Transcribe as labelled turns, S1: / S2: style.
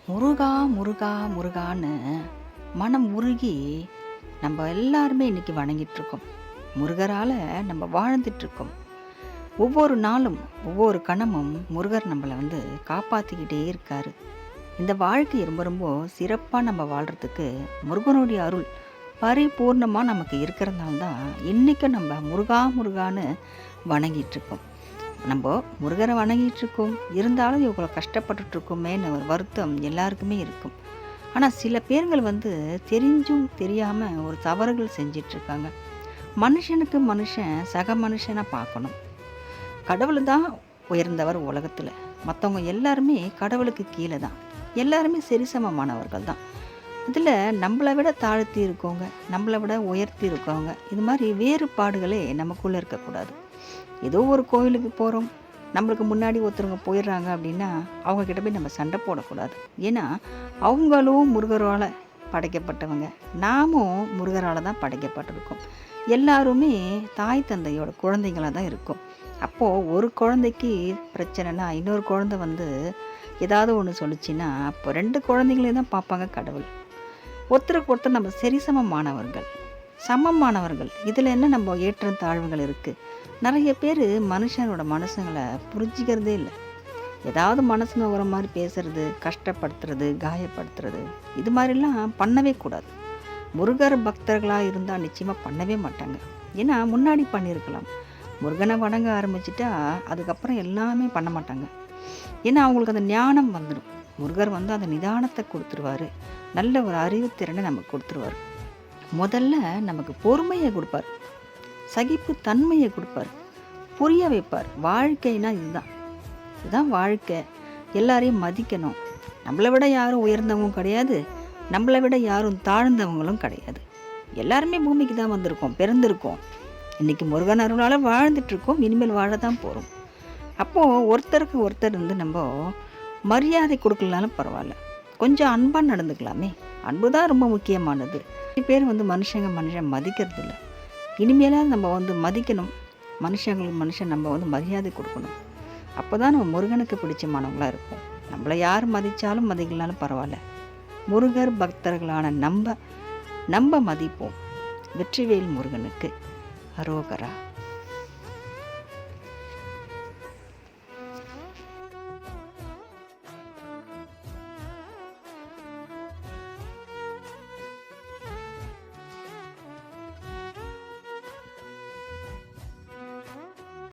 S1: முருகா முருகா முருகான்னு மனம் உருகி நம்ம எல்லாருமே இன்னைக்கு வணங்கிட்டுருக்கோம். முருகரால் நம்ம வாழ்ந்துட்டுருக்கோம். ஒவ்வொரு நாளும் ஒவ்வொரு கணமும் முருகர் நம்மளை காப்பாற்றிக்கிட்டே இருக்கார். இந்த வாழ்க்கை ரொம்ப ரொம்ப சிறப்பாக நம்ம வாழ்கிறதுக்கு முருகனுடைய அருள் பரிபூர்ணமாக நமக்கு இருக்கிறதுனால தான் இன்றைக்கும் நம்ம முருகா முருகான்னு வணங்கிட்டுருக்கோம். நம்ம முருகரை வணங்கிட்டுருக்கோம், இருந்தாலும் இவ்வளோ கஷ்டப்பட்டுட்ருக்கோமேன்னு ஒரு வருத்தம் எல்லாருக்குமே இருக்கும். ஆனால் சில பேர்கள் தெரிஞ்சும் தெரியாமல் ஒரு தவறுகள் செஞ்சிட்ருக்காங்க. மனுஷனுக்கு மனுஷன் சக மனுஷனாக பார்க்கணும். கடவுள் தான் உயர்ந்தவர் உலகத்தில். மற்றவங்க எல்லாருமே கடவுளுக்கு கீழே தான். எல்லாருமே சரிசமமானவர்கள் தான். இதில் நம்மளை விட தாழ்த்தி இருக்கவங்க, நம்மளை விட உயர்த்தி இருக்கவங்க, இது மாதிரி வேறுபாடுகளே நமக்குள்ளே இருக்கக்கூடாது. ஏதோ ஒரு கோயிலுக்கு போகிறோம், நம்மளுக்கு முன்னாடி ஒருத்தவங்க போயிடுறாங்க அப்படின்னா அவங்கக்கிட்ட போய் நம்ம சண்டை போடக்கூடாது. ஏன்னா அவங்களும் முருகரால் படைக்கப்பட்டவங்க, நாமும் முருகரால் தான் படைக்கப்பட்டிருக்கோம். எல்லாருமே தாய் தந்தையோட குழந்தைங்களாக தான் இருக்கும். அப்போது ஒரு குழந்தைக்கு பிரச்சனைனா இன்னொரு குழந்தை ஏதாவது ஒன்று சொல்லிச்சின்னா அப்போ 2 குழந்தைங்களையும் தான் பார்ப்பாங்க கடவுள். ஒருத்தருக்கு ஒருத்தர் நம்ம சரிசமமானவர்கள், சமமானவர்கள். இதில் என்ன நம்ம ஏற்றம் தாழ்வுகள் இருக்குது? நிறைய பேர் மனுஷனோட மனசுங்களை புரிஞ்சிக்கிறதே இல்லை. ஏதாவது மனசுங்க வர மாதிரி பேசுறது, கஷ்டப்படுத்துறது, காயப்படுத்துறது, இது மாதிரிலாம் பண்ணவே கூடாது. முருகர் பக்தர்களாக இருந்தால் நிச்சயமாக பண்ணவே மாட்டாங்க. ஏன்னா முன்னாடி பண்ணியிருக்கலாம். முருகனை வணங்க ஆரம்பிச்சிட்டா அதுக்கப்புறம் எல்லாமே பண்ண மாட்டாங்க. ஏன்னா அவங்களுக்கு அந்த ஞானம் வந்துடும். முருகர் அந்த நிதானத்தை கொடுத்துருவார், நல்ல ஒரு அறிவுத்திறனை நமக்கு கொடுத்துருவார். முதல்ல நமக்கு பொறுமையை கொடுப்பார், சகிப்பு தன்மையை கொடுப்பார், புரிய வைப்பார். வாழ்க்கைனா இதுதான் வாழ்க்கை. எல்லாரையும் மதிக்கணும். நம்மளை விட யாரும் உயர்ந்தவங்களும் கிடையாது, நம்மளை விட யாரும் தாழ்ந்தவங்களும் கிடையாது. எல்லாருமே பூமிக்கு தான் வந்திருக்கோம், பிறந்திருக்கோம். இன்றைக்கி முருகன் அருளால் வாழ்ந்துட்டுருக்கோம், இனிமேல் வாழ தான் போகிறோம். அப்போது ஒருத்தருக்கு ஒருத்தர் நம்ம மரியாதை கொடுக்கலனாலும் பரவாயில்ல, கொஞ்சம் அன்பாக நடந்துக்கலாமே. அன்பு தான் ரொம்ப முக்கியமானது. பேர் மனுஷன் மதிக்கிறது இல்லை. இனிமேலாவது நம்ம மதிக்கணும். மனுஷங்களுக்கு மனுஷன் நம்ம மரியாதை கொடுக்கணும். அப்போ தான் நம்ம முருகனுக்கு பிடிச்சமானவங்களாக இருப்போம். நம்மளை யார் மதித்தாலும் மதிக்கலனாலும் பரவாயில்ல, முருகர் பக்தர்களான நம்ம மதிப்போம். வெற்றிவேல் முருகனுக்கு அரோகரா.